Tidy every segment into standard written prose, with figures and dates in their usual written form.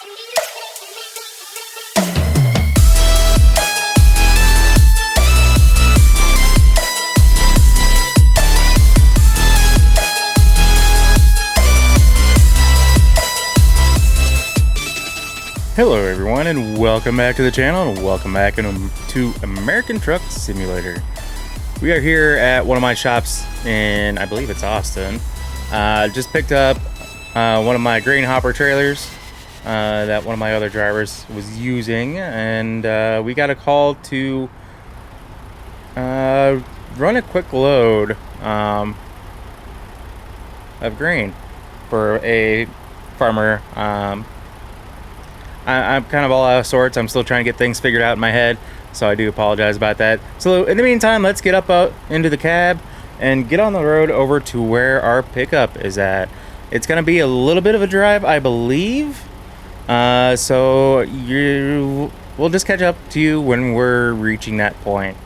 Hello everyone, and welcome back to the channel, and welcome back to American Truck Simulator. We are here at one of my shops in, I believe it's Austin. Just picked up one of my grain hopper trailers that one of my other drivers was using, and we got a call to run a quick load of grain for a farmer. I'm kind of all out of sorts. I'm still trying to get things figured out in my head, so I do apologize about that. So in the meantime, let's get up into the cab and get on the road over to where our pickup is at. It's going to be a little bit of a drive, I believe. So we'll just catch up to you when we're reaching that point.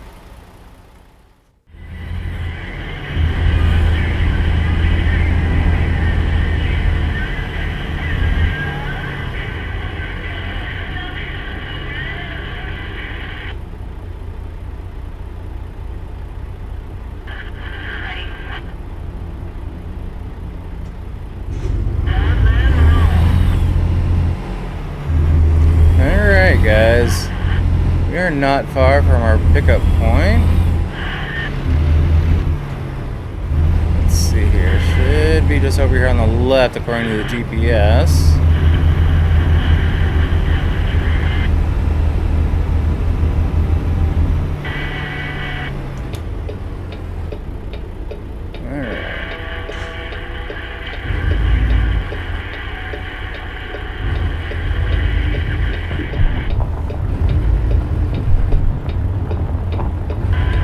Guys, we are not far from our pickup point. Let's see here. Should be just over here on the left according to the GPS.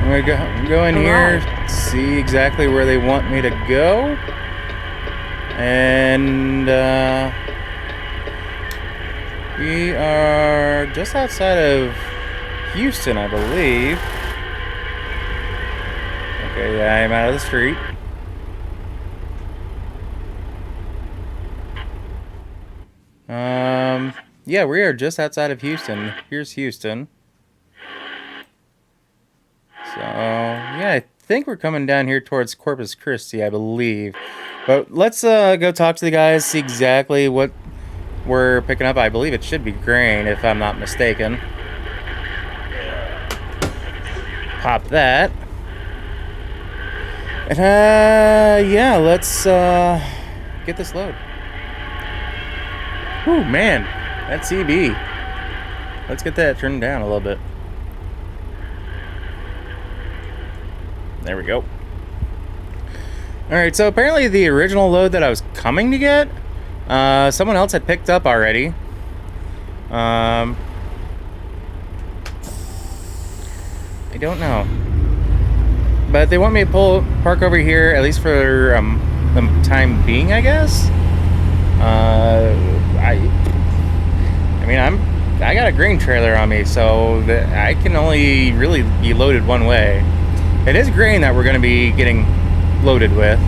I'm gonna go in here, see exactly where they want me to go, and we are just outside of Houston, I believe. Okay, yeah, I'm out of the street. Yeah, we are just outside of Houston. Here's Houston. So, yeah, I think we're coming down here towards Corpus Christi, I believe. But let's go talk to the guys, see exactly what we're picking up. I believe it should be grain, if I'm not mistaken. Pop that. And, yeah, let's get this load. Whew, man, that's CB. Let's get that turned down a little bit. There we go. Alright, so apparently the original load that I was coming to get, someone else had picked up already. I don't know. But they want me to park over here, at least for the time being, I guess. I mean, I got a grain trailer on me, so I can only really be loaded one way. It is grain that we're going to be getting loaded with.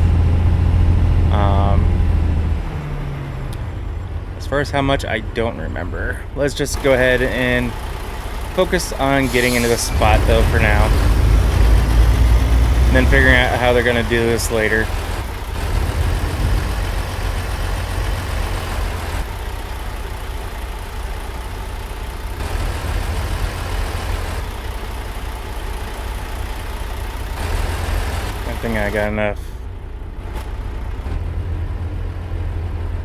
As far as how much, I don't remember. Let's just go ahead and focus on getting into the spot, though, for now. And then figuring out how they're going to do this later. I think I got enough.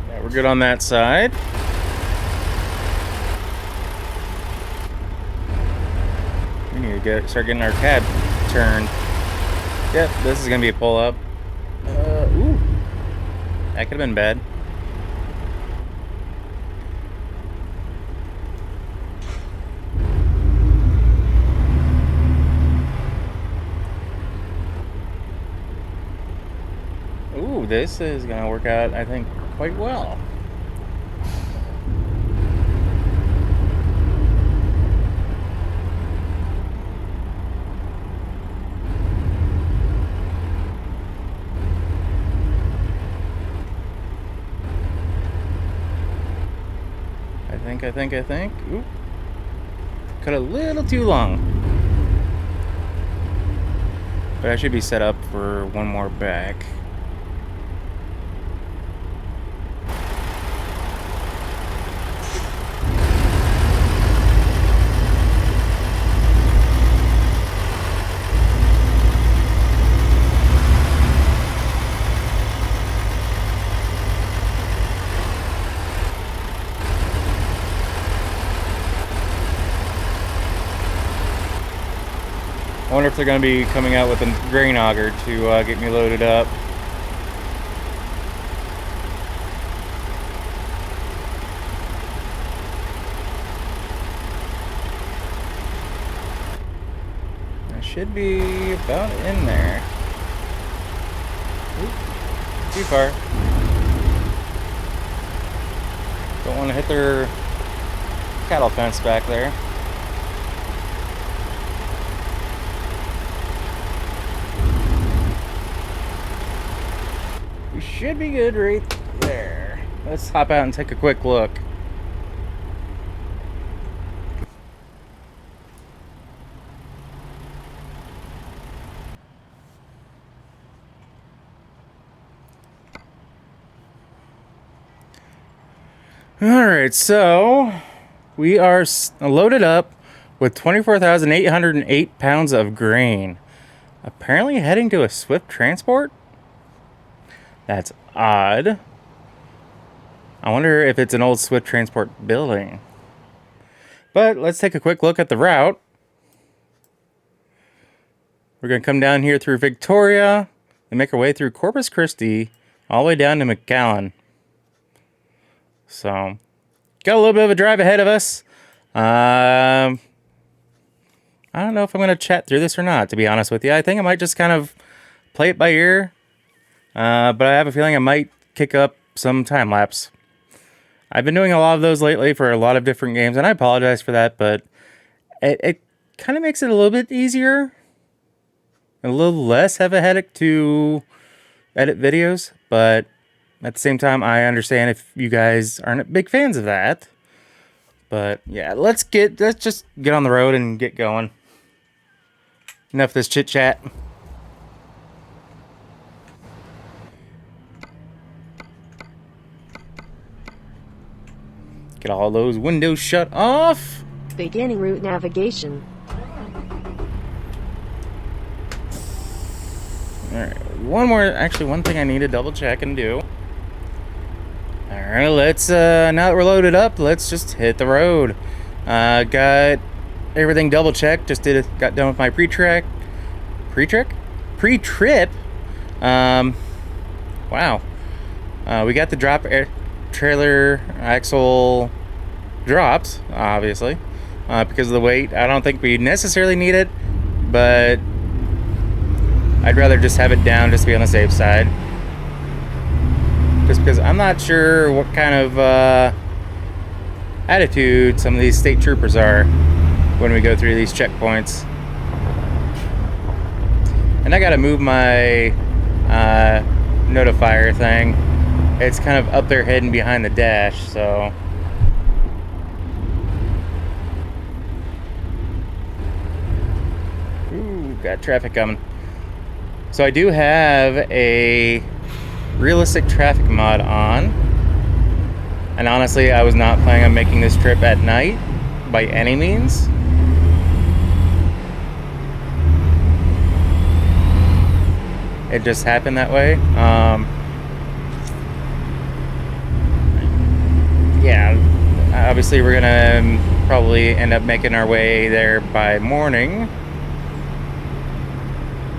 Yeah, we're good on that side. We need to start getting our cab turned. Yep, this is gonna be a pull up. Ooh, that could have been bad. Ooh, this is gonna work out, I think, quite well. I I think. Oop. Cut a little too long. But I should be set up for one more back. I wonder if they're going to be coming out with a grain auger to get me loaded up. I should be about in there. Oop, too far. Don't want to hit their cattle fence back there. Should be good right there. Let's hop out and take a quick look. Alright, so we are loaded up with 24,808 pounds of grain. Apparently heading to a swift transport? That's odd. I wonder if it's an old Swift Transport building. But let's take a quick look at the route. We're going to come down here through Victoria and make our way through Corpus Christi all the way down to McAllen. So, got a little bit of a drive ahead of us. I don't know if I'm going to chat through this or not, to be honest with you. I think I might just kind of play it by ear. But I have a feeling I might kick up some time lapse. I've been doing a lot of those lately for a lot of different games, and I apologize for that, but it kind of makes it a little bit easier, a little less of a headache to edit videos, but at the same time, I understand if you guys aren't big fans of that. But yeah, let's just get on the road and get going. Enough of this chit chat. Get all those windows shut off. Beginning route navigation. Alright, one thing I need to double check and do. Alright, let's, now that we're loaded up, let's just hit the road. Got everything double checked, got done with my pre-trip. Wow. We got the trailer axle dropped, obviously, because of the weight. I don't think we necessarily need it, but I'd rather just have it down just to be on the safe side. Just because I'm not sure what kind of attitude some of these state troopers are when we go through these checkpoints. And I gotta move my notifier thing. It's kind of up there hidden behind the dash, so. Ooh, got traffic coming. So I do have a realistic traffic mod on. And honestly, I was not planning on making this trip at night by any means. It just happened that way. Yeah, obviously we're gonna probably end up making our way there by morning,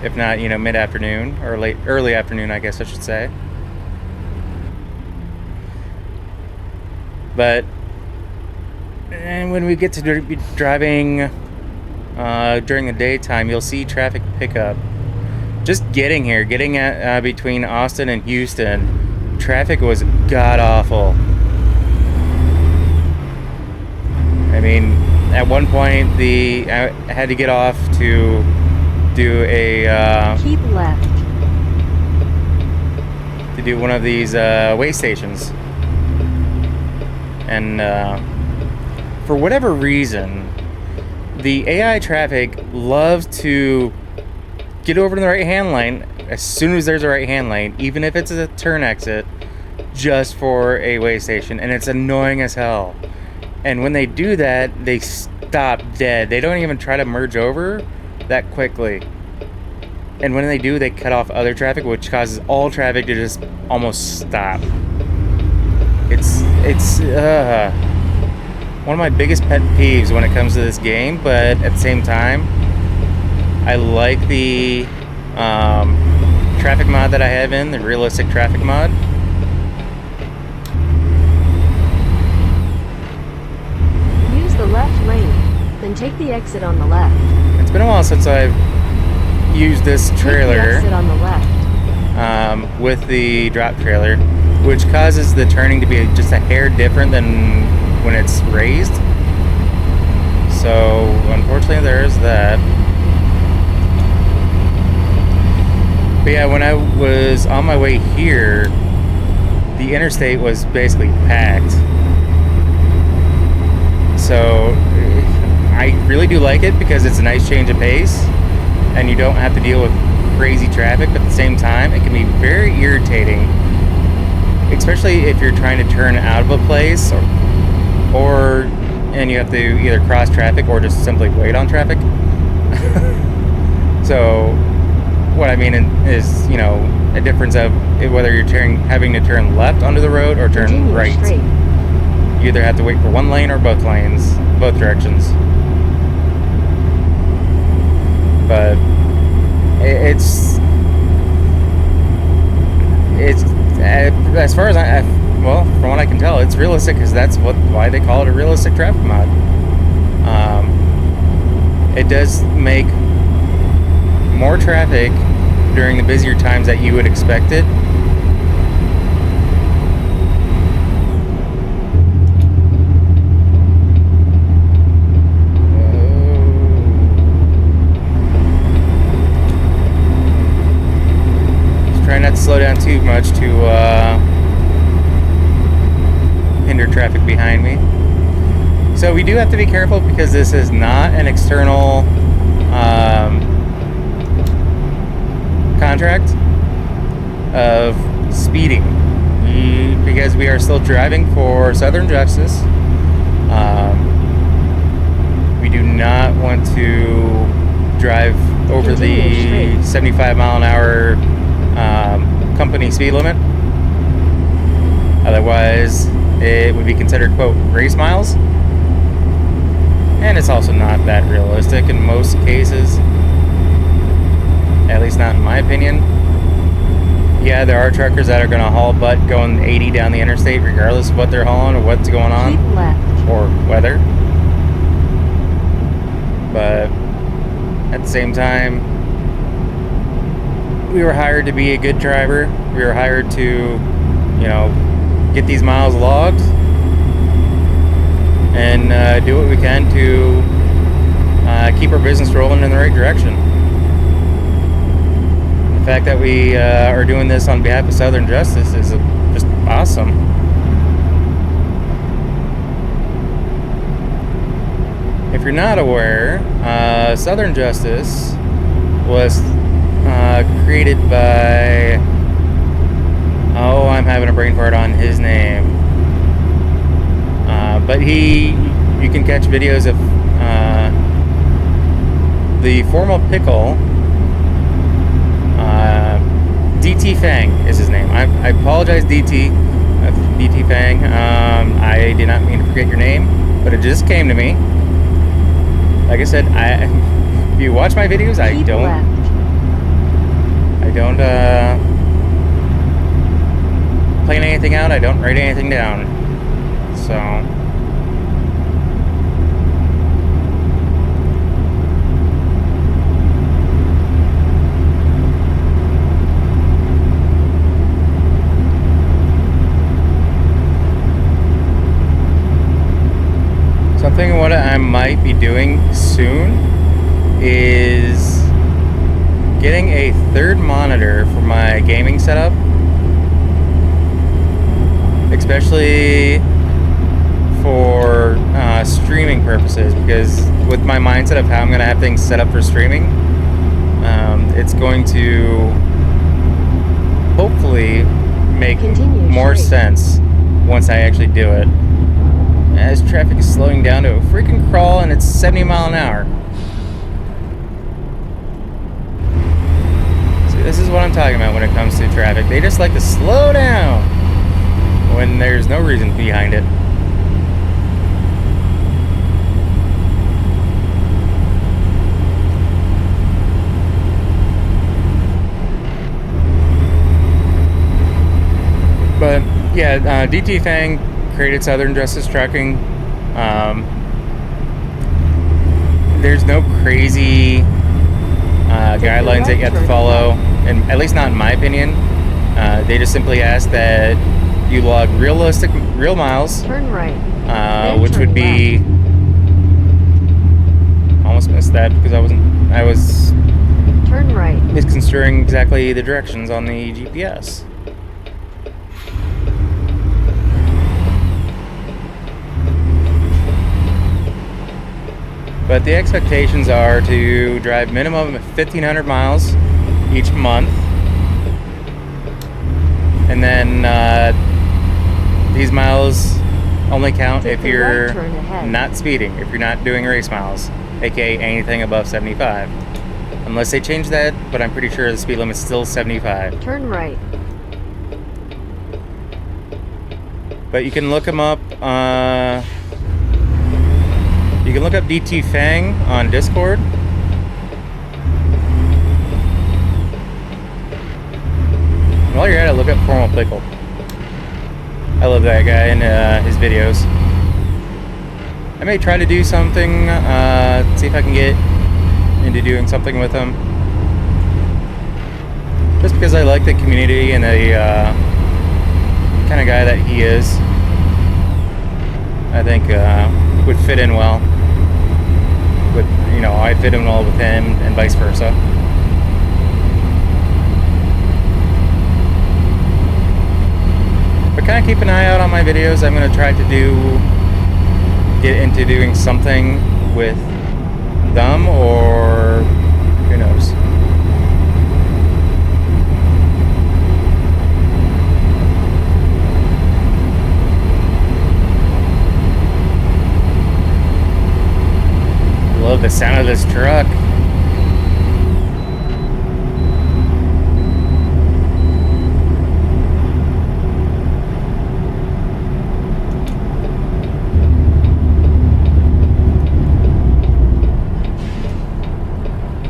if not, mid-afternoon or early afternoon, I guess I should say. But and when we get to be driving during the daytime, you'll see traffic pick up. Just getting at between Austin and Houston, traffic was god-awful. I mean, at one point, I had to get off to do a... Keep left. To do one of these way stations. And for whatever reason, the AI traffic loves to get over to the right-hand lane as soon as there's a right-hand lane, even if it's a turn exit, just for a way station, and it's annoying as hell. And when they do that, they stop dead. They don't even try to merge over that quickly. And when they do, they cut off other traffic, which causes all traffic to just almost stop. It's one of my biggest pet peeves when it comes to this game, but at the same time, I like the traffic mod that I have in, the realistic traffic mod. Use the left lane, then take the exit on the left. It's been a while since I've used this trailer. Take the exit on the left. With the drop trailer, which causes the turning to be just a hair different than when it's raised. So unfortunately there's that. But yeah, when I was on my way here, the interstate was basically packed. So I really do like it because it's a nice change of pace and you don't have to deal with crazy traffic, but at the same time it can be very irritating, especially if you're trying to turn out of a place and you have to either cross traffic or just simply wait on traffic. So what I mean is, you know, a difference of whether you're having to turn left onto the road or turn Continue right. straight. You either have to wait for one lane or both lanes, both directions. But it's as far as well, from what I can tell, it's realistic because that's why they call it a realistic traffic mod. It does make more traffic during the busier times that you would expect it. Try not to slow down too much to hinder traffic behind me. So we do have to be careful because this is not an external contract of speeding. Because we are still driving for Southern Justice, we do not want to drive over the 75 mile an hour company speed limit. Otherwise, it would be considered, quote, race miles. And it's also not that realistic in most cases. At least not in my opinion. Yeah, there are truckers that are going to haul butt going 80 down the interstate regardless of what they're hauling or what's going on. Keep left. Or weather. But at the same time, we were hired to be a good driver. We were hired to, you know, get these miles logged and do what we can to keep our business rolling in the right direction. The fact that we are doing this on behalf of Southern Justice is just awesome. If you're not aware, Southern Justice was created by, I'm having a brain fart on his name, but you can catch videos of the formal pickle. DT Fang is his name. I apologize, DT Fang. I did not mean to forget your name, but it just came to me. Like I said, if you watch my videos, I don't plan anything out. I don't write anything down. So something what I might be doing soon is getting a third monitor for my gaming setup, especially for purposes, because with my mindset of how I'm going to have things set up for streaming, it's going to hopefully make more sense once I actually do it. As traffic is slowing down to a freaking crawl and it's 70 miles an hour. See, this is what I'm talking about when it comes to traffic. They just like to slow down when there's no reason behind it. But yeah, DT Fang created Southern Justice Trucking. There's no crazy guidelines that you have to follow, and at least not in my opinion. They just simply ask that you log real miles. Turn right. Which would be left. Almost missed that because I was turn right. Misconstruing exactly the directions on the GPS. But the expectations are to drive minimum 1,500 miles each month. And then these miles only count if you're not speeding, if you're not doing race miles, aka anything above 75. Unless they change that, but I'm pretty sure the speed limit's still 75. Turn right. But you can look them up. You can look up DT Fang on Discord. While you're at it, look up Formal Pickle. I love that guy and his videos. I may try to do something, see if I can get into doing something with him. Just because I like the community and the kind of guy that he is. I think would fit in well. I fit in well with him and vice versa. But kind of keep an eye out on my videos. I'm going to try to get into doing something with them, or who knows. Love the sound of this truck.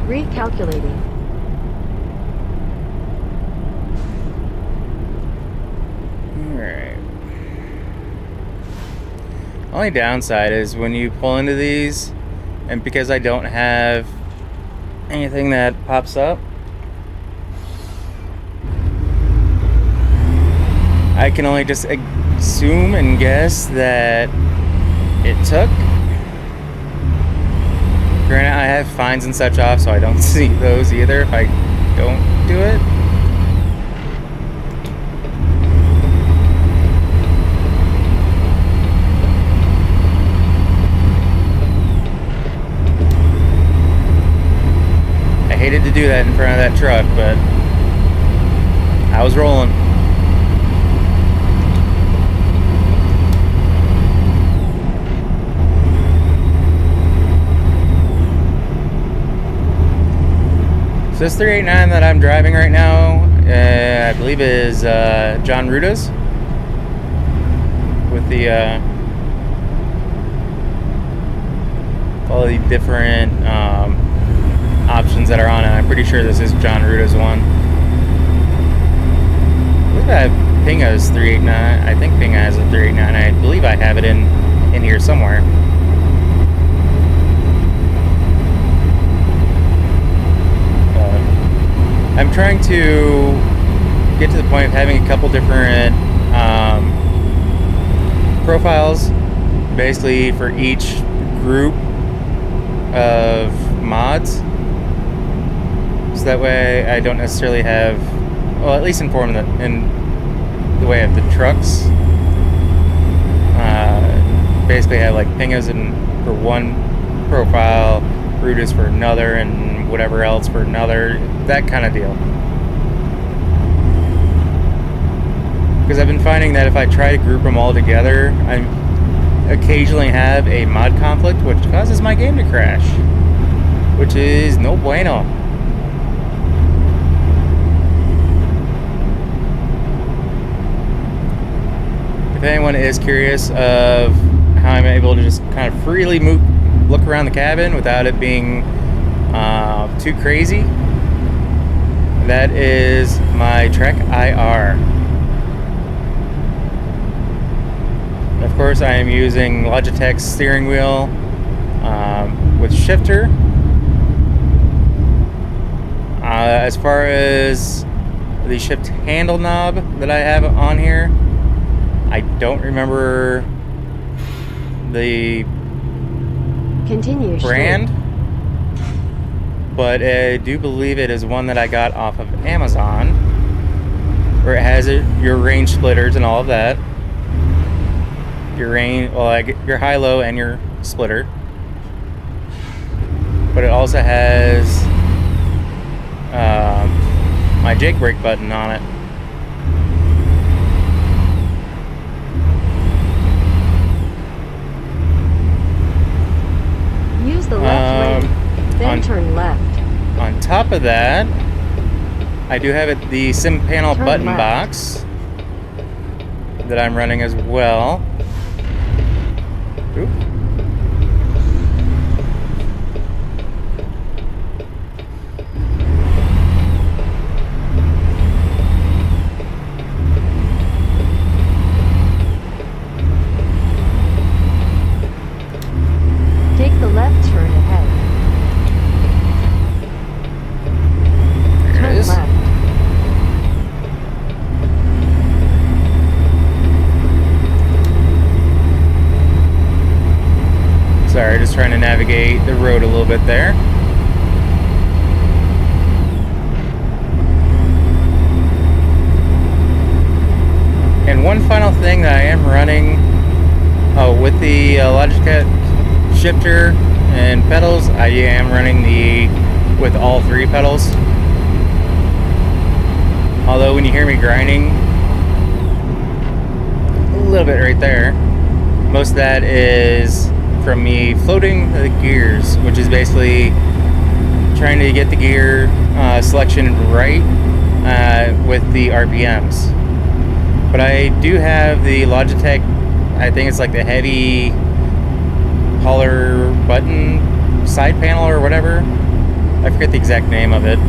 Recalculating. Alright. Only downside is when you pull into these, and because I don't have anything that pops up, I can only just assume and guess that it took. Granted, I have fines and such off, so I don't see those either if I don't do it. I hated to do that in front of that truck, but I was rolling. So this 389 that I'm driving right now, I believe is John Ruta's, with the all the different options that are on it. I'm pretty sure this is John Ruta's one. I believe I have Pinga's 389. I think Pinga has a 389. I believe I have it in here somewhere. I'm trying to get to the point of having a couple different profiles, basically for each group of mods, so that way I don't necessarily have, well, at least in the way of the trucks, basically have like ping is for one profile, root is for another, and whatever else for another, that kind of deal. Because I've been finding that if I try to group them all together, I occasionally have a mod conflict, which causes my game to crash, which is no bueno. If anyone is curious of how I'm able to just kind of freely look around the cabin without it being too crazy, that is my Trek IR. Of course, I am using Logitech's steering wheel with shifter. As far as the shift handle knob that I have on here, I don't remember the Continue brand, but I do believe it is one that I got off of Amazon, where it has your range splitters and all of that. Your your high-low and your splitter, but it also has my jake brake button on it. Use the left lane, then turn left. On top of that, I do have the sim panel Turn button left. box that I'm running as well. Oop. Take the left turn ahead. There it Turn is. left. Sorry, just trying to navigate the road a little bit there. And one final thing that I am running with the Logitech shifter and pedals, I am running with all three pedals. Although when you hear me grinding a little bit right there, most of that is from me floating the gears, which is basically trying to get the gear selection right with the RPMs. But I do have the Logitech, I think it's like the heavy holler button side panel or whatever. I forget the exact name of it.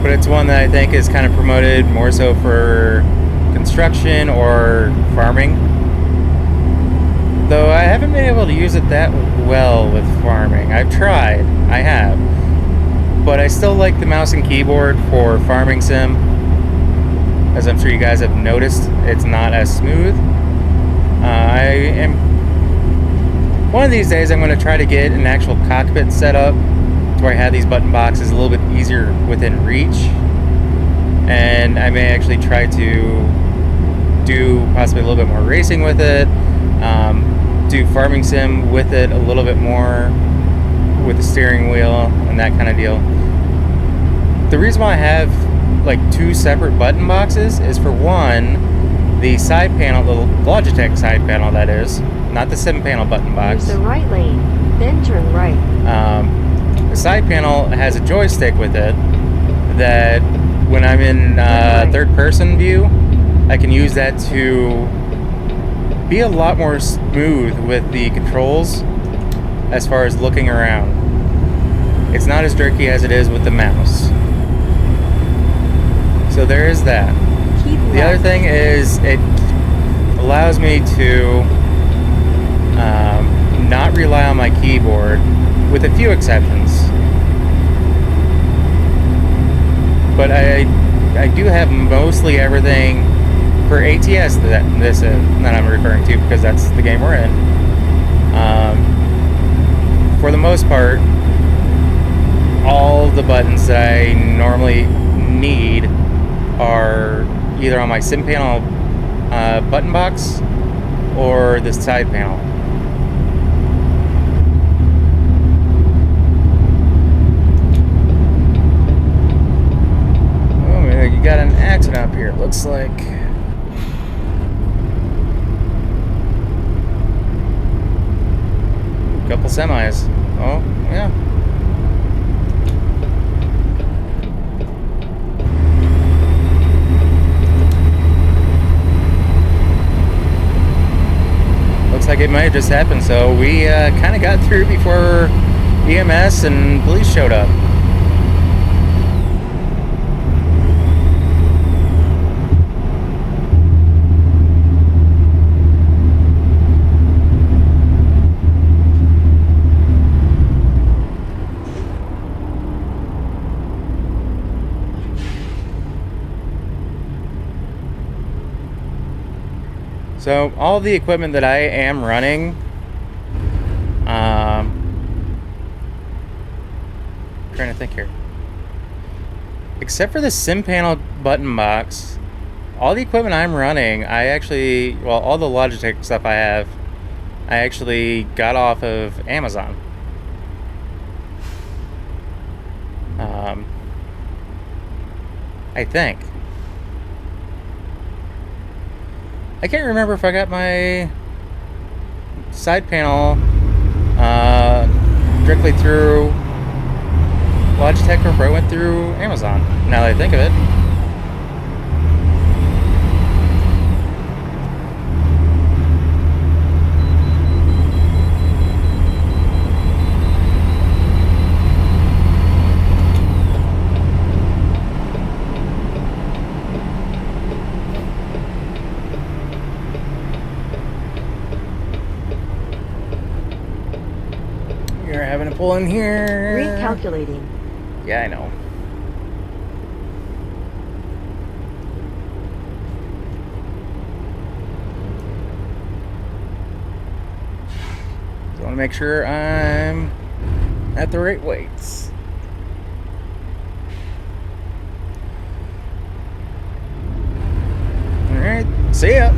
But it's one that I think is kind of promoted more so for construction or farming. Though I haven't been able to use it that well with farming. I've tried, I have. But I still like the mouse and keyboard for farming sim. As I'm sure you guys have noticed, it's not as smooth. One of these days I'm going to try to get an actual cockpit set up to where I have these button boxes a little bit easier within reach. And I may actually try to do possibly a little bit more racing with it, do farming sim with it a little bit more with the steering wheel and that kind of deal. The reason why I have like two separate button boxes is, for one, the side panel, the Logitech side panel that is, not the sim panel button box. Use the right lane, then turn right. The side panel has a joystick with it that when I'm in third person view, I can use that to be a lot more smooth with the controls as far as looking around. It's not as jerky as it is with the mouse. So there is that. Keep The other left. thing is it allows me to not rely on my keyboard, with a few exceptions. But I do have mostly everything for ATS that I'm referring to, because that's the game we're in. For the most part, all the buttons that I normally need are either on my sim panel button box or the side panel. Oh, man, you got an accident up here, it looks like. Couple semis. Oh, yeah. Looks like it might have just happened, so we kind of got through before EMS and police showed up. So all the equipment that I am running, trying to think here, except for the SIM panel button box, all the equipment I'm running, I actually, well, all the Logitech stuff I have, I actually got off of Amazon. I think. I can't remember if I got my side panel directly through Logitech or if I went through Amazon, now that I think of it. You're having to pull in here. Recalculating. Yeah, I know. So I want to make sure I'm at the right weights. All right, see ya.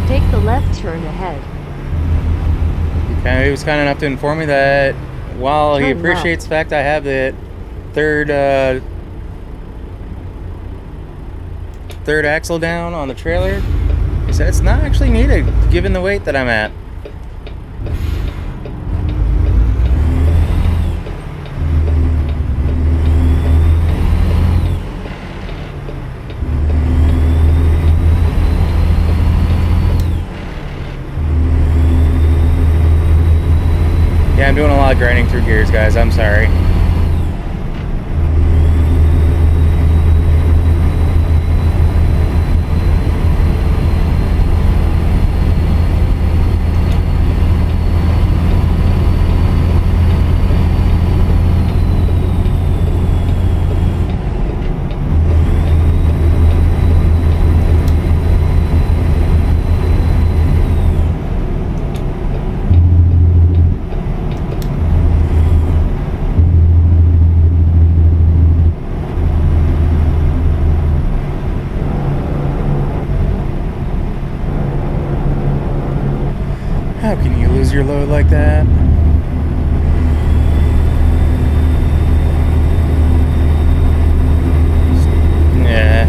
Take the left turn ahead. He was kind enough to inform me that while he Turn appreciates left. the fact I have the third axle down on the trailer, he said it's not actually needed given the weight that I'm at. Yeah, I'm doing a lot of grinding through gears, guys. I'm sorry. How can you lose your load like that? Yeah.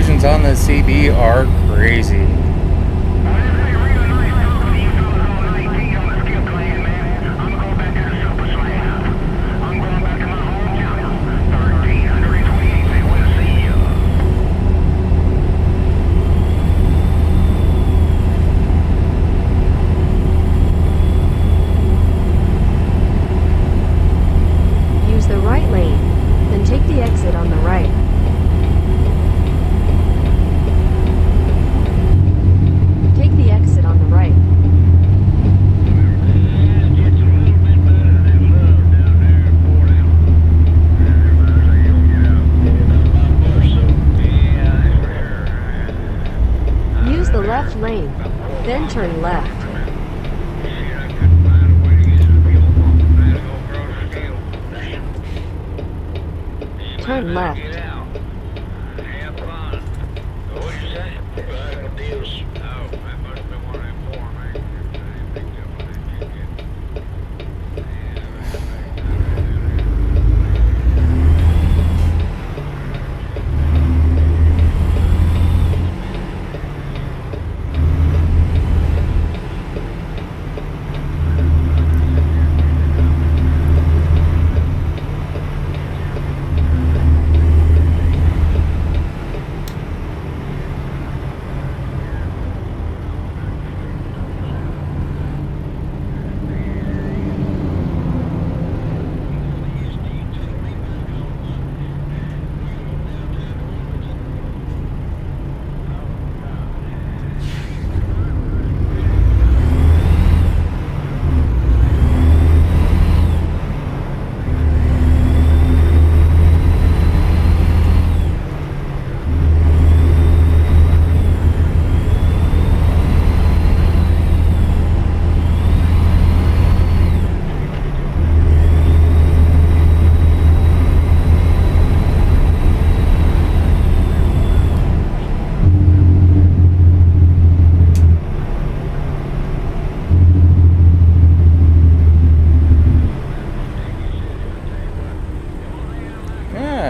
collisions on the CB are crazy. Use the right lane, then take the exit on the right. Take the exit on the right. Use the left lane, then turn left. Turn left.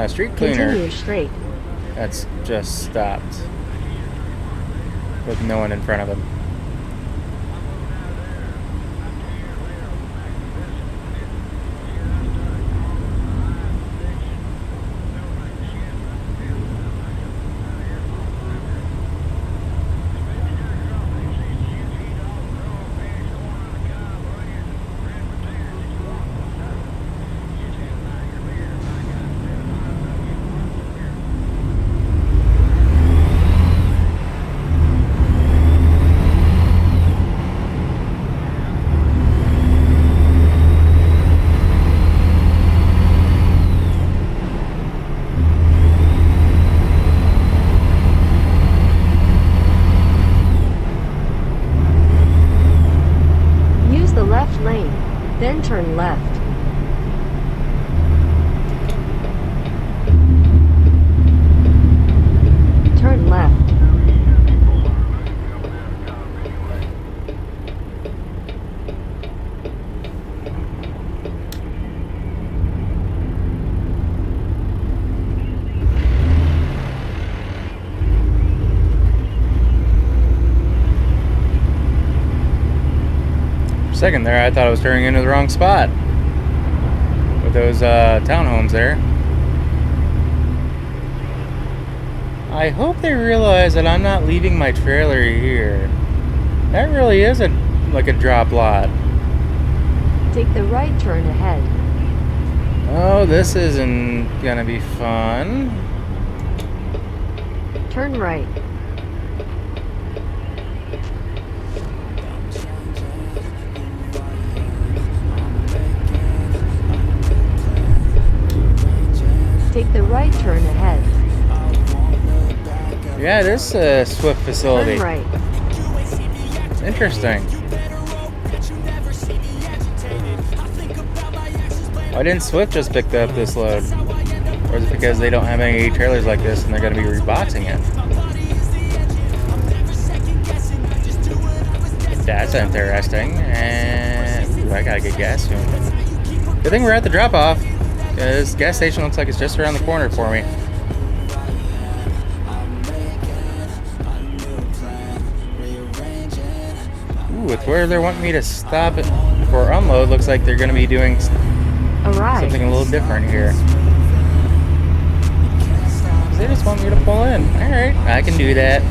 Street cleaner. Continue straight. That's just stopped with no one in front of him. Then turn left. Turn left. Second there, I thought I was turning into the wrong spot with those townhomes there. I hope they realize that I'm not leaving my trailer here. That really is like a drop lot. Take the right turn ahead. Oh, this isn't gonna be fun. Turn right. Take the right turn ahead. Yeah, this is a Swift facility. Turn right. Interesting. Why didn't Swift just pick up this load? Or is it because they don't have any trailers like this and they're going to be reboxing it? That's interesting. And ooh, I gotta get gas soon. Good thing we're at the drop-off. This gas station looks like it's just around the corner for me. with where they're wanting me to stop it for unload, looks like they're going to be doing Arrived. something a little different here. They just want me to pull in. Alright, I can do that.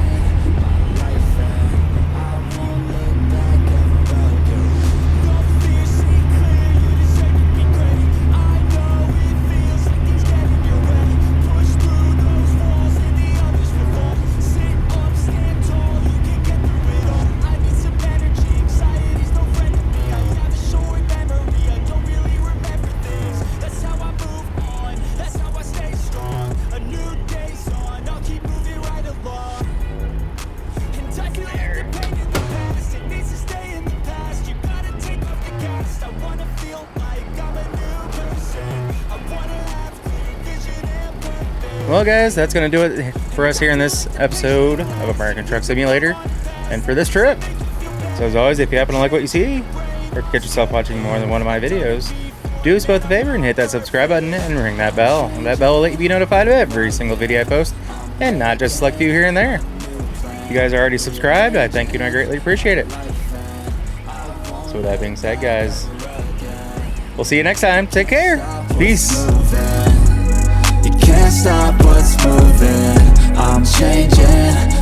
Well, guys, that's going to do it for us here in this episode of American Truck Simulator and for this trip. So as always, if you happen to like what you see or catch yourself watching more than one of my videos, do us both a favor and hit that subscribe button and ring that bell. And that bell will let you be notified of every single video I post and not just a select few here and there. If you guys are already subscribed, I thank you and I greatly appreciate it. So with that being said, guys, we'll see you next time. Take care. Peace. Can't stop what's moving, I'm changing